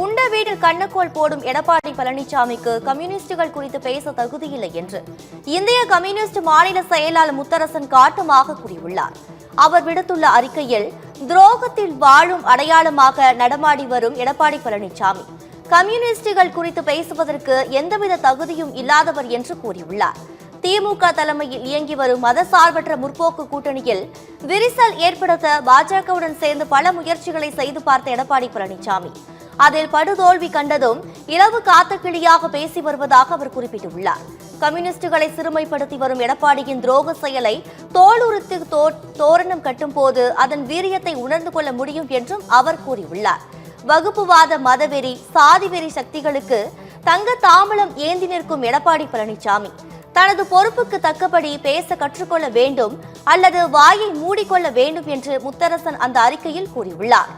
உண்ட வீட்டில் கண்ணக்கோல் போடும் எடப்பாடி பழனிசாமிக்கு கம்யூனிஸ்டுகள் குறித்து பேச தகுதியில்லை என்று இந்திய கம்யூனிஸ்ட் மாநில செயலாளர் முத்தரசன் காட்டமாக கூறியுள்ளார். அவர் விடுத்துள்ள அறிக்கையில், துரோகத்தில் வாழும் அடையாளமாக நடமாடி வரும் எடப்பாடி பழனிசாமி கம்யூனிஸ்டுகள் குறித்து பேசுவதற்கு எந்தவித தகுதியும் இல்லாதவர் என்று கூறியுள்ளார். திமுக தலைமையில் இயங்கி வரும் மதசார்பற்ற முற்போக்கு கூட்டணியில் விரிசல் ஏற்படுத்த பாஜகவுடன் சேர்ந்து பல முயற்சிகளை செய்து பார்த்த எடப்பாடி பழனிசாமி அதில் படுதோல்வி கண்டதும் இரவு காத்த கிளியாக பேசி வருவதாக அவர் குறிப்பிட்டுள்ளார். கம்யூனிஸ்டுகளை சிறுமைப்படுத்தி வரும் எடப்பாடியின் துரோக செயலை தோலுரித்து தோரணம் கட்டும் போது அதன் வீரியத்தை உணர்ந்து கொள்ள முடியும் என்றும் அவர் கூறியுள்ளார். வகுப்புவாத மதவெறி சாதிவெறி சக்திகளுக்கு தங்க தாம்பலம் ஏந்தி நிற்கும் எடப்பாடி பழனிசாமி தனது பொறுப்புக்கு தக்கபடி பேச கற்றுக்கொள்ள வேண்டும் அல்லது வாயை மூடிக்கொள்ள வேண்டும் என்று முத்தரசன் அந்த அறிக்கையில் கூறியுள்ளார்.